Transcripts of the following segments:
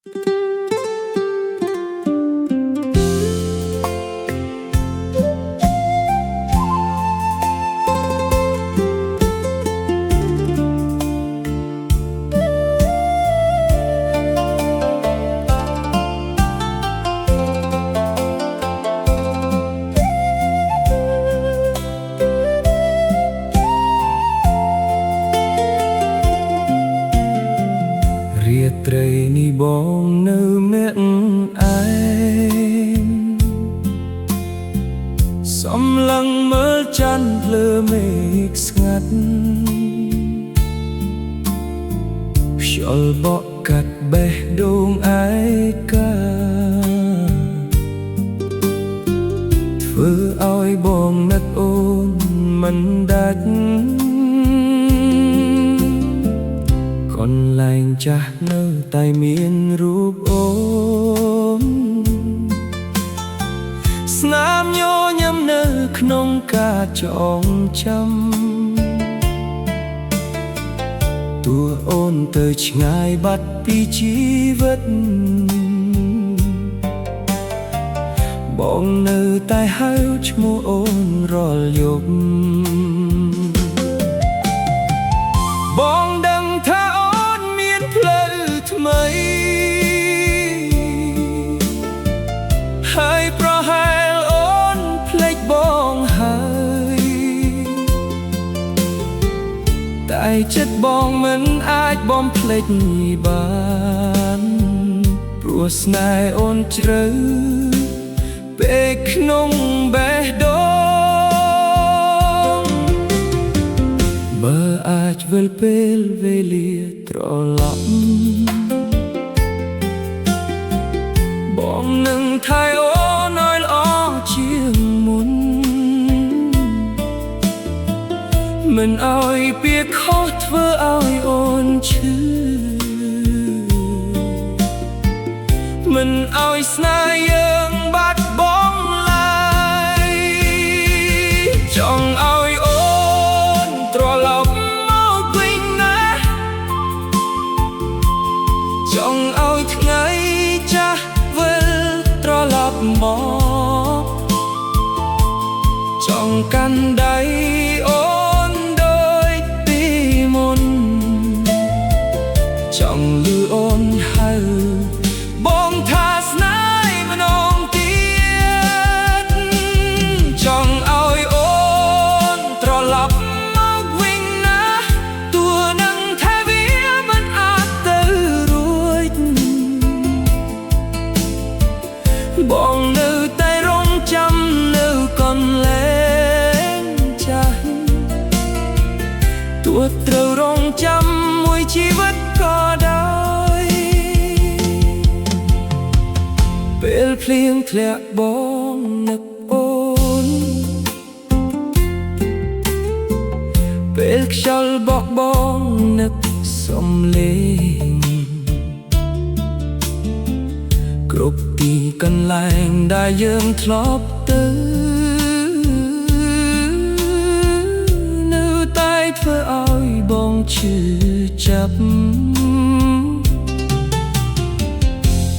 រាត្រីនេះបងនៅម្នាក់ឯងសំឡឹងមើលច័ន្ទភ្លើមេឃស្ងាត់ខ្យល់បក់កាត់បេះដូងឯកាធ្វើឲ្យបងនឹកអូនមិនដាច់កន្លែងចាស់នៅតែមានរូបអូនស្នាមញញឹមនៅក្នុងការចងចាំតួអូនទៅឆ្ងាយបាត់ពីជីវិតបងនៅតែហៅឈ្មោះអូនរាល់យប់បងដឹងថាអូនមានផ្លូវថ្មីហើយប្រហែលអូនភ្លេចបងហើយតែចិត្តបងមិនអាចបំភ្លេចបានព្រោះស្នេហ៍អូនជ្រៅពេកក្នុងបេះដូងបើអាចវិលពេលវេលាត្រឡប់បងនឹងថែអូនឲ្យល្អជាងមុនមិនឲ្យពាក្យខុសធ្វើឲ្យអូនឈឺមិនឲ្យស្នេហ៍យើងបាត់បង់ឡើយចង់ឲ្យអូនត្រឡប់មកវិញណាចង់ឲ្យថ្ងៃចាស់វិលត្រឡប់មកចង់កាន់ដៃអូនដូចពីមុនចង់ឮអូនហៅបងថាស្នេហ៍ម្ដងទៀតចង់ឲ្យអូនត្រឡប់មកវិញណាទោះនឹងថាវាមិនអាចទៅរួចបងនៅតែរងចាំនៅកន្លែងចាស់ទោះត្រូវរងចាំមួយជីវិតក៏ដោយពេលភ្លៀងធ្លាក់បងនឹកអូនពេលខ្យល់បក់បងនឹកសំលេងគ្រប់ទីកន្លែងដែលយើងធ្លាប់ទៅនៅតែធ្វើឲ្យបងឈឺចាប់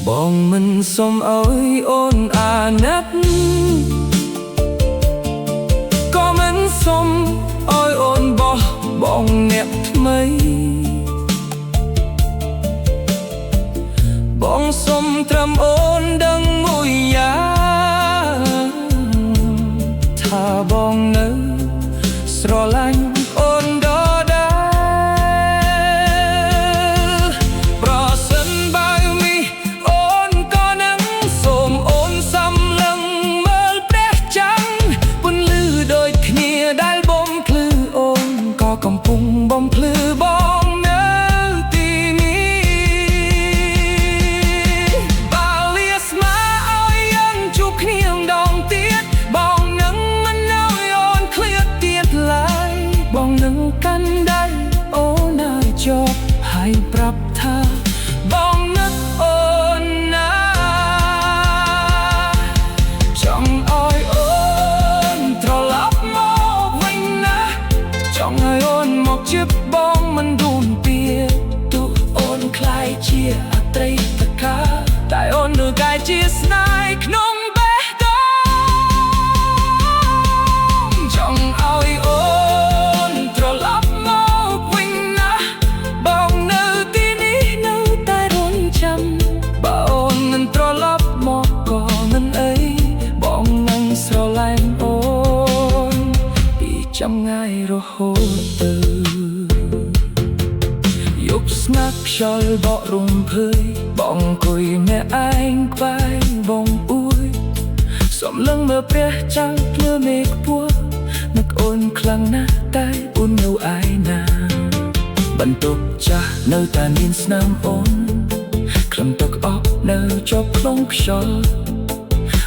បងមិនសុំឲ្យអូនអាណិតក៏មិនសុំឲ្យអូនបោះបង់អ្នកថ្មីបងសុំត្រឹមអូនដឹងមួយយ៉ាងថាបងនៅស្រឡាញ់អូនដដែលប្រសិនបើមីអូនក៏នឹងសូមអូនសំឡឹងមើលព្រះច័ន្ទពន្លឺដូចគ្នាដែលបំភ្លឺអូនក៏កំពុងបំភ្លឺបងនៅទីនេះបើលាស្មាឲ្យយើងជួបគ្នាម្ដងទៀតបងនឹងមិនឲ្យអូនឃ្លាតទៀតឡើយបងនឹងកាន់ដៃអូនឲ្យជាប់ហើយប្រាប់ថាបងនឹកអូនណាចង់ឲ្យអូនត្រឡប់មកវិញណាចង់ឲ្យអូនមកជិបបង ជាស្នេហ៍ក្នុងបេះដូងចង់ឲ្យអូនត្រឡប់មកវិញណាបងនៅទីនេះនៅតែរង់ចាំបើអូនមិនត្រឡប់មកក៏មិនអីបងនឹងស្រឡាញ់អូនពីចាំងាយរហូតទៅយប់ស្ងាត់ខ្យល់បក់រំភើយបងអង្គុយម្នាក់ឯងក្បែរបងអួយសំឡឹងមើលព្រះច័ន្ទលើមេឃពណ៌នឹកអូនខ្លាំងណាស់តែអូននៅឯណាបន្ទប់ចាស់នៅតែមានស្នាមអូនក្លិនទឹកអប់នៅជាប់ក្នុងខ្យល់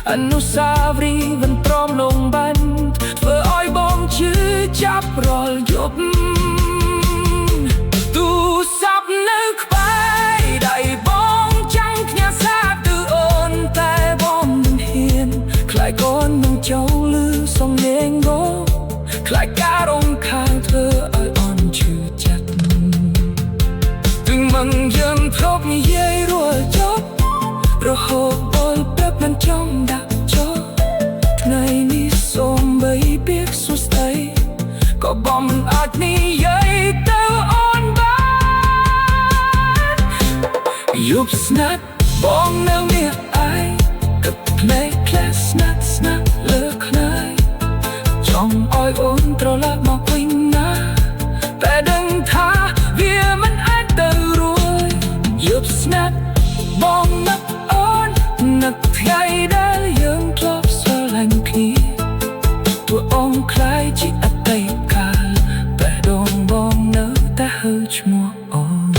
អនុស្សាវរីយ៍មិនព្រមលងបាញ់ធ្វើឲ្យបងឈឺចាប់រាល់យប់ទូរស័ព្ទនៅក្បែរដៃបងចាំងផ្ញើសារទៅអូនតែបងមិនហ៊ានខ្លាចកូននឹងចូលឮសំឡេងបងខ្លាចការរំខានធ្វើឲ្យអូនឈឺចិត្តถึงមិនយើងធ្លាប់និយាយរួចចប់រហូតអូនប្រាប់មិនចង់ដាក់ចោលថ្ងៃនេះសូមបីពាក្យសួស្ដីក៏បងមិនអាចនិយាយទៅអូនបានយប់ស្ងាត់បងនៅនេះឯងទឹកភ្នែកក្លែស្នាត់ស្នាត់លើខ្នើយចង់ឲ្យអូនត្រឡប់មកវិញណាតែដឹងថាវាមិនអាចទៅរួចយប់ស្ងាត់បងនឹកអូននឹកថ្ងៃដែលយើងធ្លាប់ស្រឡាញ់គ្នាទោះអូនខ្លាយជាអតីតកាលបេះដូងបងនៅតែហៅឈ្មោះអូន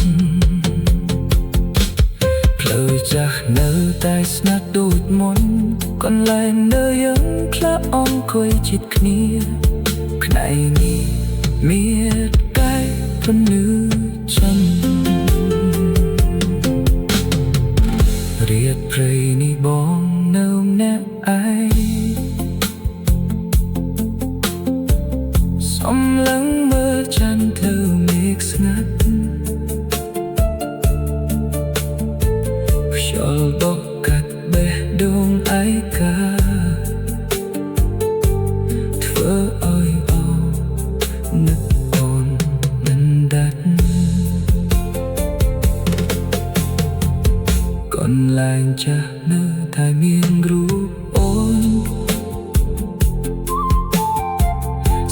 ផ្លូវចាស់នៅតែស្ងាត់ដូចមុនកន្លែងនៅយើងផ្លាស់អង្គុយជិតគ្នាថ្ងៃនេះមានតែពន្លឺច័ន្ទរៀបព្រៃនេះបងនៅម្នាក់ឯងសំឡឹងមើលច័ន្ទលើមេឃស្ងាត់ខ្យល់បក់កាត់បេះដូងឯកាធ្វើឲ្យអូននឹកអូនមិនដាច់កន្លែងចាស់នៅតែមានរូបអូន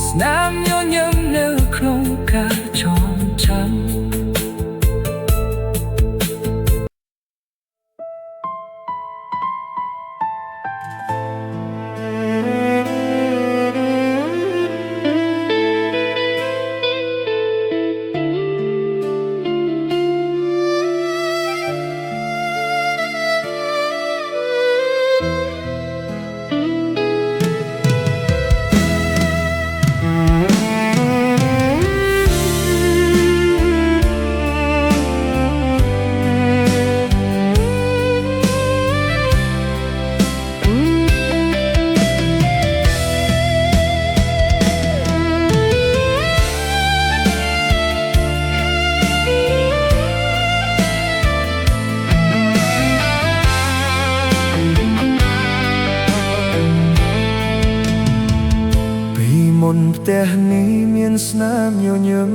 ស្នាមញញឹមនៅក្នុងការចងចាំ មុនផ្ទះនេះមានស្នាមញញឹម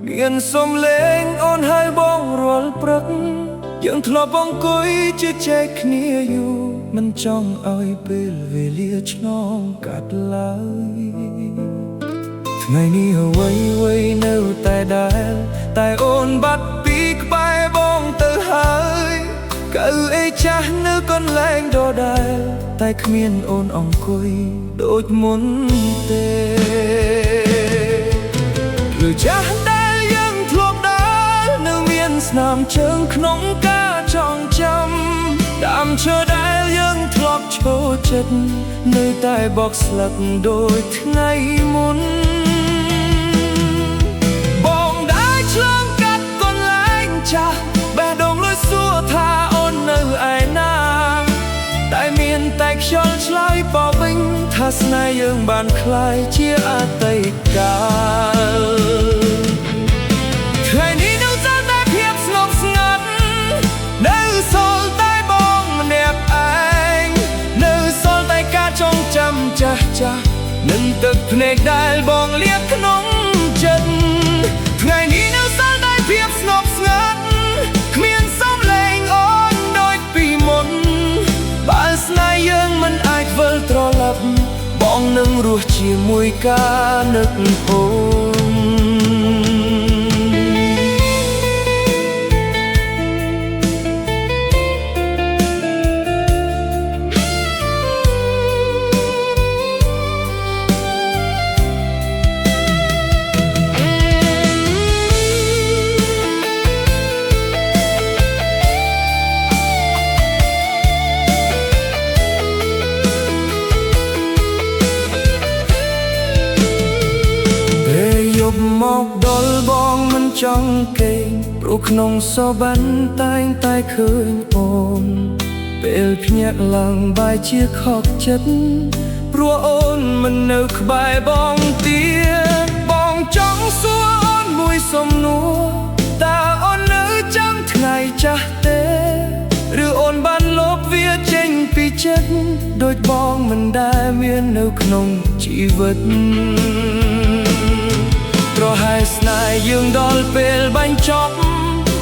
មានសំឡេងអូនហើយបងរាល់ព្រឹកយើងធ្លាប់អង្គុយជជែកគ្នាយូរមិនចង់ឲ្យពេលវេលាឆ្លងកាត់ឡើយថ្ងៃនេះអ្វីៗនៅតែដែលតែអូនបាត់ពីក្បែរបងទៅហើយកៅអីចាស់នៅកន្លែងដដែលតែគ្មានអូនអង្គុយដូចមុនទេឬចាស់ដែលយើងធ្លាប់ដើរនៅមានស្នាមជើងក្នុងការចងចាំដើមឈើដែលយើងធ្លាប់ឈរចិត្តនៅតែបកស្លឹកដូចថ្ងៃមុនបងដែលឆ្លងកាត់កន្លែងចាស់បេះដូងលួចសួរថាអូននៅឯណាតែមានតែខ្យល់ឆ្លើយបបិញថាស្នេហ៍យើងបានคล้ายជាអតីតកាលថ្ងៃនេះនៅតែភាពស្ងប់ស្ងាត់នៅសល់តែបងម្នាក់ឯ នឹងទឹកភ្នែកដែលបងលៀបក្នុងចិត្តថ្ងៃនេះនៅសល់តែភាពស្ងប់ស្ងាត់គ្មានសំឡេងអូនដូចពីមុនបើស្នេហ៍យើងមិនអាចវិលត្រឡប់បងនឹងរស់ជាមួយការនឹកអូនមកដល់បងមិនចង់គេងព្រោះក្នុងសវណ្ណតែងតែឃើញអូនពេលភ្ញាក់ឡើងបែរជាខកចិត្តព្រោះអូនមិននៅក្បែរបងទៀតបងចង់សួរអូនមួយសំណួរតើអូននៅចាំថ្ងៃចាស់ទេឬអូនបានលុបវាចេញពីចិត្តដូចបងមិនដែលមាននៅក្នុងជីវិតប្រហែលស្នេហ៍យើងដល់ពេលបាញ់ចប់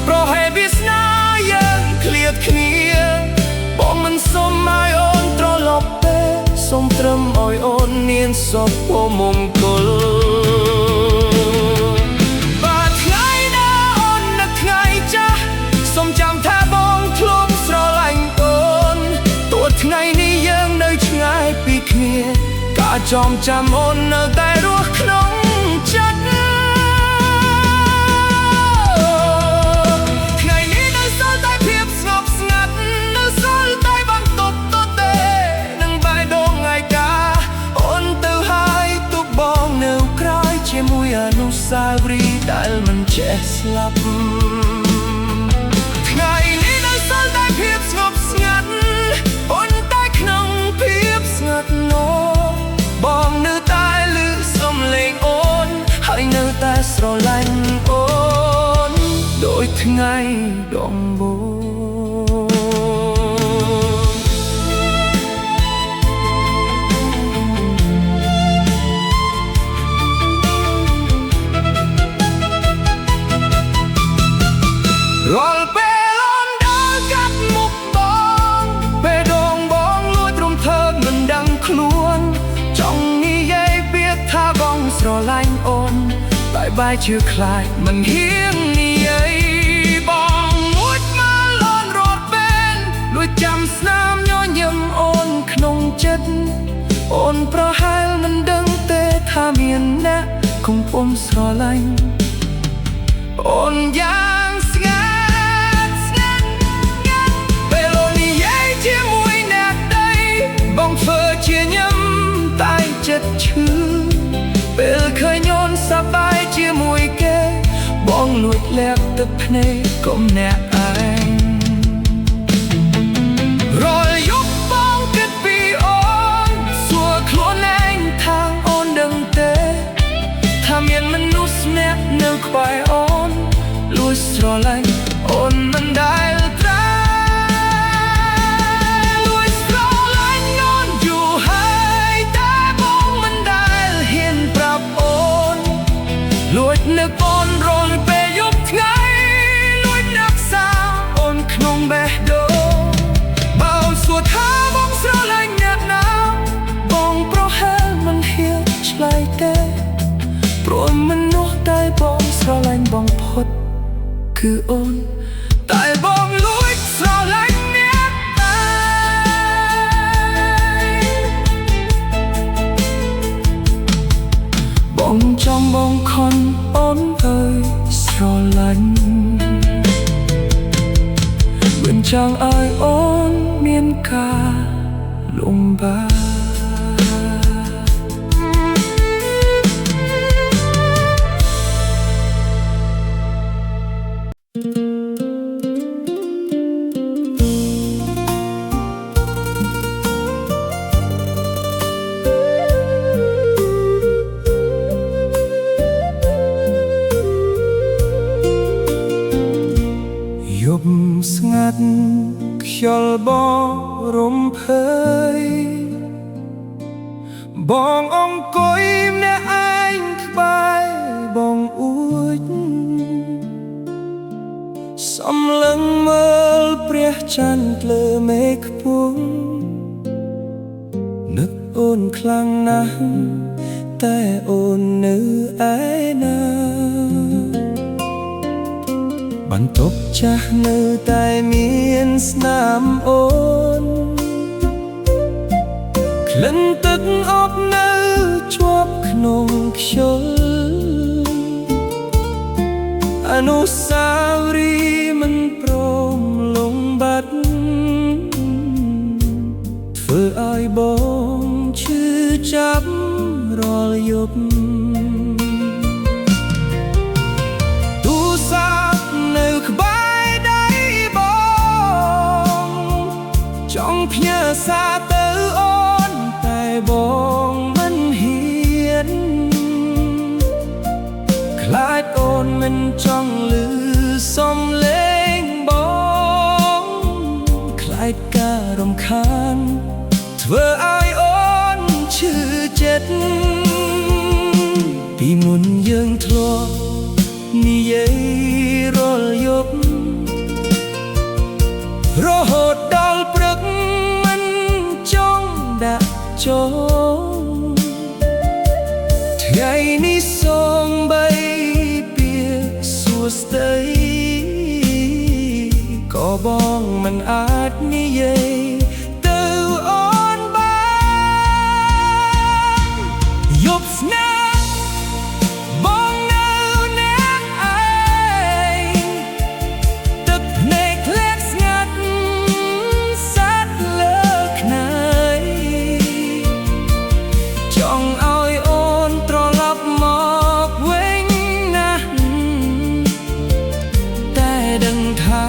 ប្រហែលវាស្នេហ៍យើងឃ្លាតគ្នាបងមិនសុំឲ្យអូនត្រឡប់ទេសុំត្រឹមឲ្យអូនមានសុខមង្គលបាទថ្ងៃណាអូននឹកថ្ងៃចាស់សុំចាំថាបងធ្លាប់ស្រឡាញ់អូនទោះថ្ងៃនេះយើងនៅឆ្ងាយពីគ្នាការចងចាំអូននៅតែរស់ក្នុងចិត្តអនុស្សាវរីយ៍ដែលមិនចេះស្លាប់ថ្ងៃនេះនៅសល់តែភាពស្ងប់ស្ងាត់អូនតែក្នុងភាពស្ងាត់នោះបងនៅតែឮសំឡេងអូនហើយនៅតែស្រឡាញ់អូនដូចថ្ងៃដំបូងរាល់ពេលអូនដើរកាត់មុខបងពេលដងបងលួចរំភើបមិនដឹងខ្លួនចង់និយាយពាក្យថាបងស្រឡាញ់អូនតែបែរជាខ្លាចមិនហ៊ាននិយាយបងមួយមកលន់រត់ពេលលួចចាំស្នាមញញឹមអូនក្នុងចិត្តអូនប្រហែលមិនដឹងទេថាមានអ្នកកំពុងស្រឡាញ់អូនយ៉ាងស្ងាត់ជាមួយអ្នកដីបងធ្វើជាញឹមតែចិត្តឈឺពេលឃើញអូនសប្បាយជាមួយគេបងលួចលាក់ទឹកភ្នែកកុំអ្នកឯងរាល់យប់បងគិតពីអូនសួរខ្លួនឯងថាអូនដឹងទេថាមានមនុស្សម្នាក់នៅក្បែរអូនលួចស្រឡាញ់អូនមិនដែលលួចនឹកអូនរាល់ពេលយប់ថ្ងៃលួចនឹកសាអូនក្នុងបេះដូងបើអូនសួរថាបងស្រឡាញ់អ្នកណាបងប្រហែលមិនហ៊ានឆ្លើយទេព្រោះមនុស្សដែលបងស្រឡាញ់បងផុតគឺអូនតែបងលួចស្រឡាញ់អ្នកឯងបងចង់បងខនអូនអើយស្រឡាញ់មិនចង់ឲ្យអូនមានការលំបាកយប់ស្ងាត់ខ្យល់បរំភើយ បងអង្គុយម្នាក់ឯងក្បែរបងអួចសំឡឹងមើលព្រះច័ន្ទលើមេឃខ្ពស់នឹកអូនខ្លាំងណាស់តែអូននៅឯណាបន្ទប់ចាស់នៅតែមានស្នាមអូនក្លិនទឹកអប់នៅជាប់ក្នុងខ្យល់អនុស្សាវរីយ៍មិនព្រមលងបាត់ធ្វើឲ្យបងឈឺចាប់រាល់យប់ទូរស័ព្ទនៅក្បែរដៃបងចង់ផ្ញើសារទៅអូនតែបងមិនហ៊ានខ្លាចអូនមិនចង់ឮសំឡេងបងខ្លាចការរំខានធ្វើឲ្យអូនឈឺចិត្តពីមុនយើងធ្លាប់និយាយរាល់យប់រហូតដល់ព្រឹកមិនចង់ដាក់ចូលថ្ងៃនេះសូម្បីពាក្យសួស្តីក៏បងមិនអាចនិយាយទៅអូនបានយប់ស្នេហ៍បងនៅអ្នកឯងទឹកភ្នែកធ្លាក់ស្ងាត់សាត់លើខ្នើយចង់ឲ្យអូនត្រឡប់មកវិញណាស់តែដឹងថា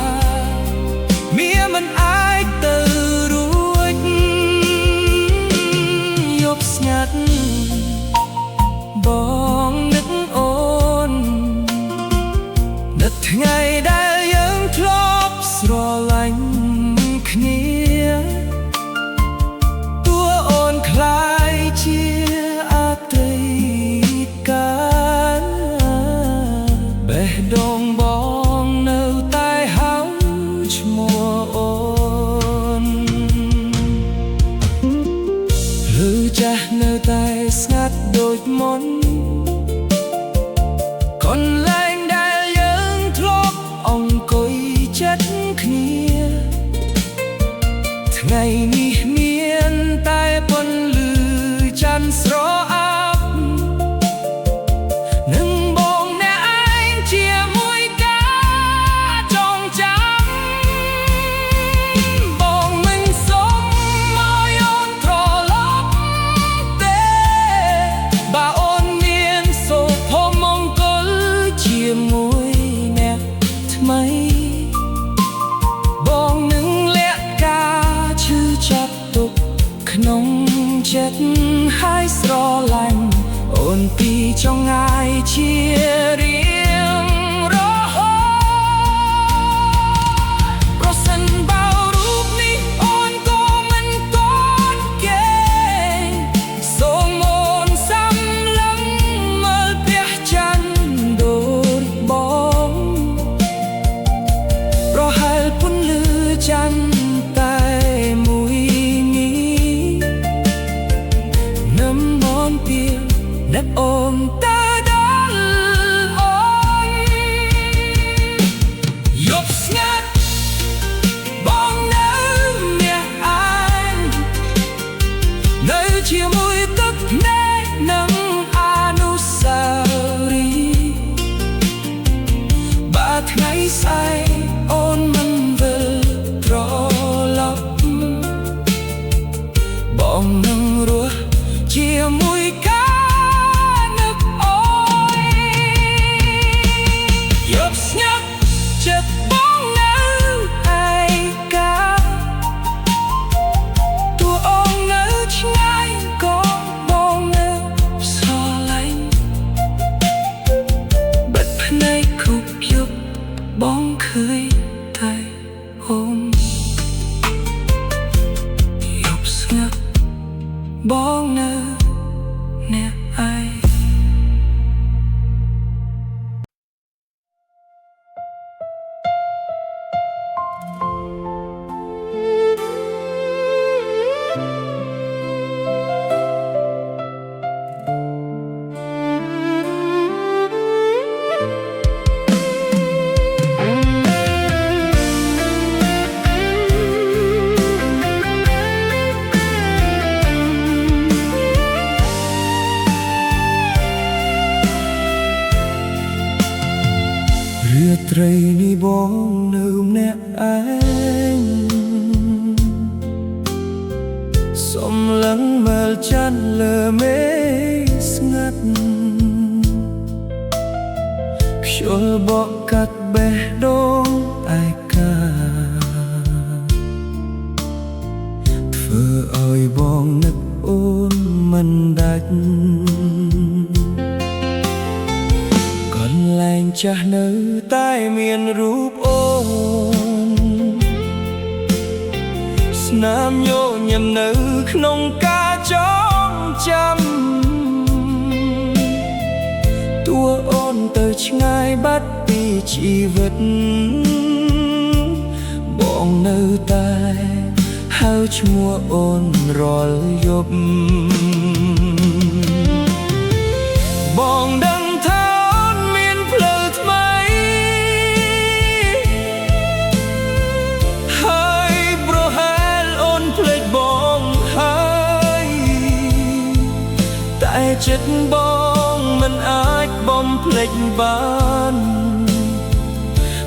វាមិនអាចទៅរួចយប់ស្ងាត់បងនឹកអូននឹកថ្ងៃដែលយើងធ្លាប់ស្រឡាញ់គ្នាតួអូនខ្លាយជាអតីតកាលបេះដូងបងនៅតែហៅឈ្មោះអូនលឺចាស់នៅតែស្ងាត់ដូចមុនកន្លែងដែលយើងធ្លាប់អង្គុយចិត្តគ្នាថ្ងៃនេះមានតែពន្លឺច័ន្ទស្រអាប់នឹងបងអ្នកឯងជាមួយការចងចាំបងមិនសុំឲ្យអូនត្រឡប់ទេបើអូនមានសុភមង្គលជាមួយអ្នកថ្មីបងនឹងលាក់ការឈឺចាប់ទុកក្នុងចិត្តហើយស្រឡាញ់អូនពីចង្អាយជារៀងរហូតប្រសិនបើរូបនេះអូនក៏មិនទាន់គេសូមអូនសំឡឹងមើលព្រះច័ន្ទដូចបងប្រហែលពន្លឺច័ន្ទតែមួយនេះនឹមមនពីអ្នកអូនទៅដល់អូនយប់ស្ងាត់បងនៅអ្នកឯងនៅជាមួយទឹកភ្នែកនិងអនុស្សាវរីយ៍បើថ្ងៃស្អែកអូនមិនវិលត្រឡប់បងនឹងរស់ជាមួយការនឹកអូនយប់ស្ងាត់ចិត្តបងនៅឯកាតួអូននៅឆ្ងាយក៏បងនៅស្រឡាញ់បិទភ្នែកគ្រប់យប់បងឃើញតែអូនយប់ស្ងាត់បងនៅ จันทร์เลอเมฆស្ងាត់ខ្យល់បក់កាត់បេះដូងឯកាធ្វើឲ្យបងនឹកអូនមិនដាច់កន្លែងចាស់នៅតែមានរូបអូនស្នាមញញឹមនៅក្នុងការចងចាំតួអូនទៅឆ្ងាយបាត់ពីជីវិតបងនៅតែហៅឈ្មោះអូនរាល់យប់បងដឹងថាអូនមានផ្លូវថ្មីហើយប្រហែលអូនភ្លេចបងហើយតែចិត្តបងមិនអាចបំភ្លេចបាន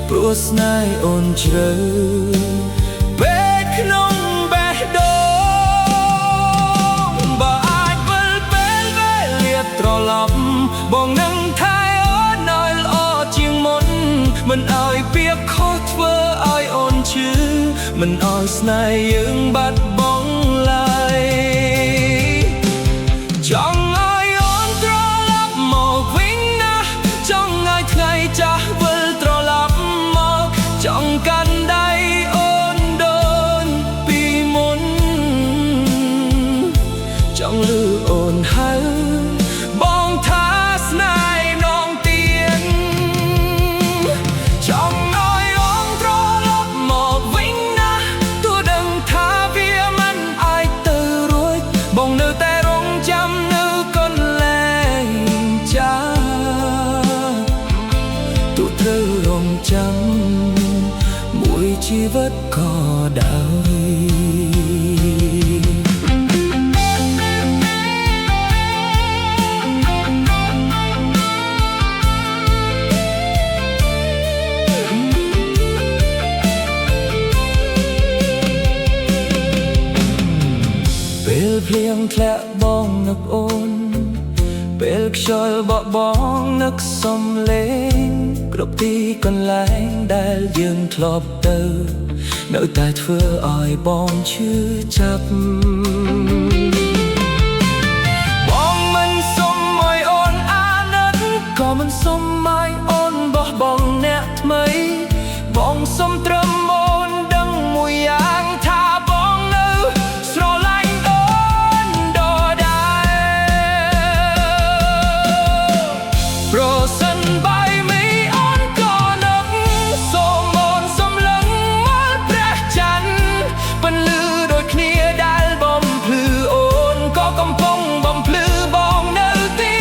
ព្រោះស្នេហ៍អូនជ្រៅពេកក្នុងបេះដូងបើអាចវិលពេលវេលាត្រឡប់បងនឹងថែអូនឲ្យល្អជាងមុនមិនឲ្យពាក្យខុសធ្វើឲ្យអូនឈឺមិនឲ្យស្នេហ៍យើងបាត់បង់ឡើយចង់ឲ្យអូនត្រឡប់មកវិញណាចង់ឲ្យថ្ងៃចាស់វិលត្រឡប់មកចង់កាន់ដៃអូនដូនពីមុនចង់ឮអូនហៅបងថាស្នេហ៍នងទៀតចង់ឲ្យអូនត្រឡប់មកវិញណាទោះដឹងថាវាមិនអាចទៅរួចបងនៅតែរងចាំនៅកន្លែងចាស់ទោះត្រូវរងចាំមួយជីវិតក៏ដោយពេលភ្លៀងធ្លាក់បងនឹកអូនពេលខ្យល់បក់បងនឹកសំឡេងគ្រប់ទីកន្លែងដែលយើងធ្លាប់ទៅនៅតែធ្វើឲ្យបងឈឺចាប់បងមិនសុំឲ្យអូនអាណិតក៏មិនសុំឲ្យអូនបោះបង់អ្នកថ្មីបងសុំត្រឹមអូនដឹងមួយយ៉ាងថាបងនៅស្រឡាញ់អូនដដែលប្រសិនបើមីអូនក៏នឹកសូមអូនសំឡឹងមកព្រះច័ន្ទពន្លឺដូចគ្នាដែលបំភ្លឺអូនក៏កំពុងបំភ្លឺបងនៅទី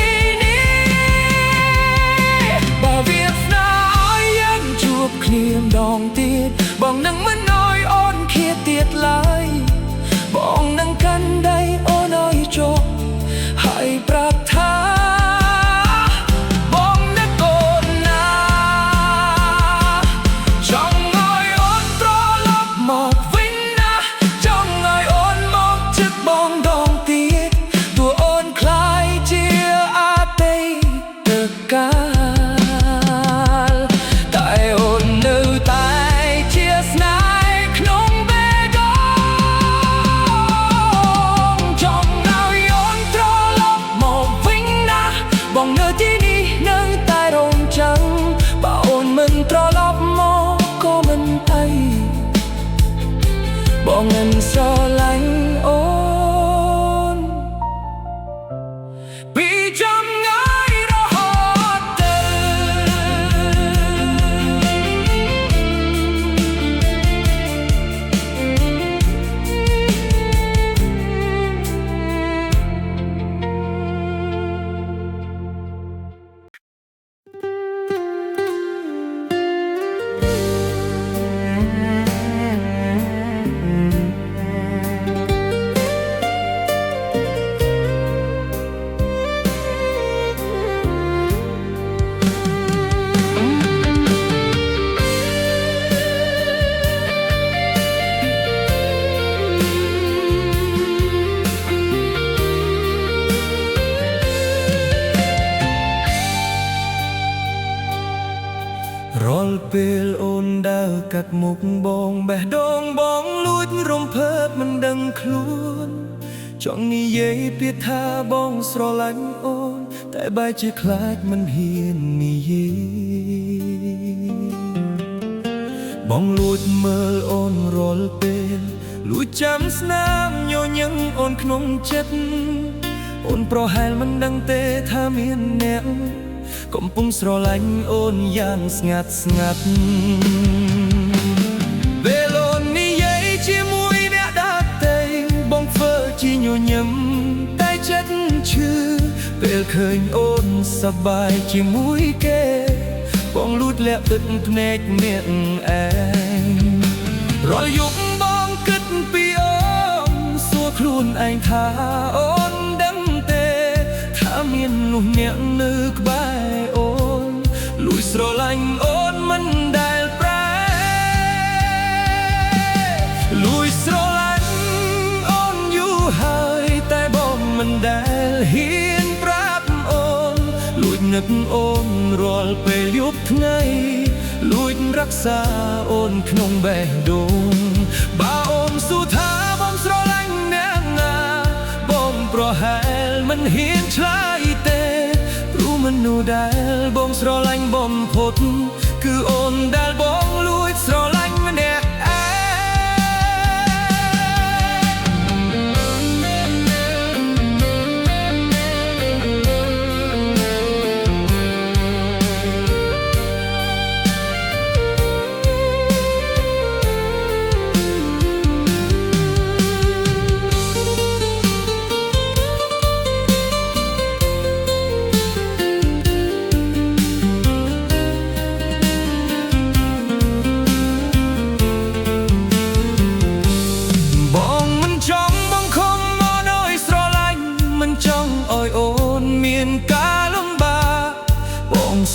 នេះបើវាស្នាឲ្យយើងជួបគ្នាម្ដងទៀតបងនឹងមិនឲ្យអូនឃ្លាតទៀតឡើយបងនឹងកាន់ដៃអូនឲ្យជោគហើយប្រាប់ថាបងនឹកអូនណាចង់ឲ្យអូនត្រឡប់មកវិញណាចង់ឲ្យអូនមកជិតបងដងទៀតទោះអូនខ្លាយជាអតីតកាលតែអូននៅតែជាស្នេហ៍ក្នុងបេះដូងចង់ឲ្យអូនត្រឡប់មកវិញណាបងនៅទីនេះនឹងតែរងចាំបើអូនមិនត្រឡប់មកក៏មិនអីបងនឹងស្រឡាញ់អូនពីចំងាយរហូតទៅ เ ត់មុខបងបេះដូងបងលួចរំភើបមិនដឹងខ្លួនចង់និយាយពាក្យថាបងស្រឡាញ់អូនតែបែរជាខ្លាចមិនហ៊ាននិយាយបងលួចមើលអូនរាល់ពេលលួចចាំស្នាមញញឹមអូនក្នុងចិត្តអូនប្រហែលមិនដឹងទេថាមានអ្នកកំពុងស្រឡាញ់អូនយ៉ាងស្ងាត់ស្ងាត់ពេលអូននិយាយជាមួយអ្នកដទៃបងធ្វើជាញញឹមតែចិត្តឈឺពេលឃើញអូនសប្បាយជាមួយគេបងលួចលាក់ទឹកភ្នែកមានឯងរាល់យប់បងគិតពីអូនសួរខ្លួនឯងថាអូនដឹងទេថាមាននោះអ្នកនៅក្បែរអូនលួចស្រឡាញ់អូនមិនដែលប្រែលួចស្រឡាញ់អូនយូរហើយតែបងមិនដែលហ៊ានប្រាប់អូនលួចនឹកអូនរាល់ពេលយប់ថ្ងៃលួចរក្សាអូនក្នុងបេះដូងបើអូនសួរថាបងស្រឡាញ់អ្នកណាបងប្រហែលមិនហ៊ានឆ្លើយទេព្រោះមនុស្សដែលបងស្រឡាញ់បំផុតគឺអូនដែលបងលួចស្រឡាញ់ម្នាក់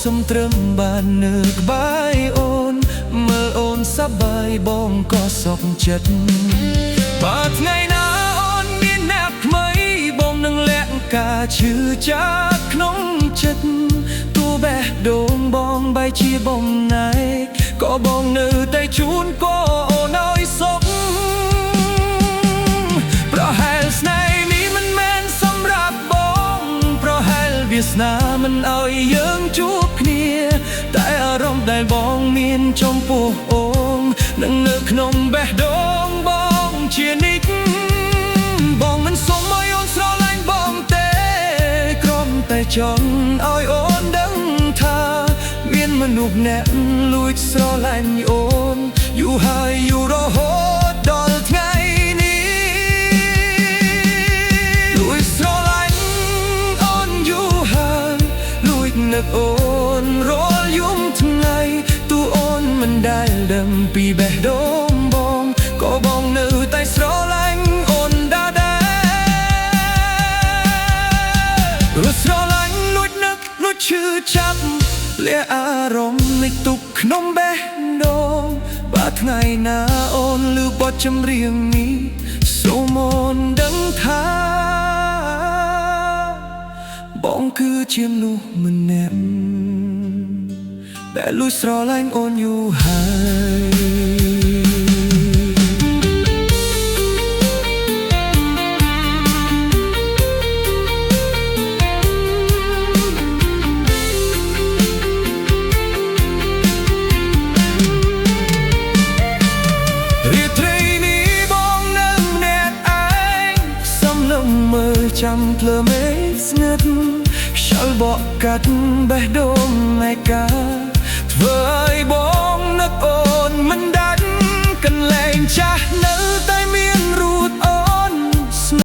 សុំត្រឹមបាននៅក្បែរអូនមើលអូនសប្បាយបងក៏សុខចិត្តបើថ្ងៃណាអូនមានអ្នកថ្មីបងនឹងលាក់ការឈឺចាប់ក្នុងចិត្តទូបេះដូងបងបែរជាបំណែកក៏បងនៅតែជូនក៏អូនឲ្យសុខប្រហែលស្នេហ៍នេះមិនមែនសម្រាប់បងប្រហែលវាសនាមិនឲ្យយើងជួបគ្នាតែអារម្មណ៍ដែលបងមានចំពោះអូននឹងនៅក្នុងបេះដូងបងជានិច្ចបងមិនសុំឲ្យអូនស្រឡាញ់បងទេគ្រាន់តែចង់ឲ្យអូនដឹងថាមានមនុស្សអ្នកលួចស្រឡាញ់អូនយូរហើយយូររហូតដល់ថ្ងៃនេះលួចស្រឡាញ់អូនយូរហើយលួចនឹកអូនរាល់យប់ថ្ងៃទូអូនមិនដែលដឹងពីបេះដូងបងក៏បងនៅតែស្រឡាញ់អូនដដែលរស់ស្រឡាញ់លួចនឹកលួចឈឺចាប់លាអារម្មណ៍នៃទុកក្នុងបេះដូងបើថ្ងៃណាអូនឮបទចម្រៀងនេះសូមអូនដឹងថាបងគឺជាមនុស្សម្នាក់ដែលលួចស្រឡាញ់អូនយូរហើយរាត្រីនេះបងនៅម្នាក់ឯងសំឡឹងមើលចាំភ្លើមេឃស្ងាត់ខ្យល់បក់កាត់បេះដូងឯកា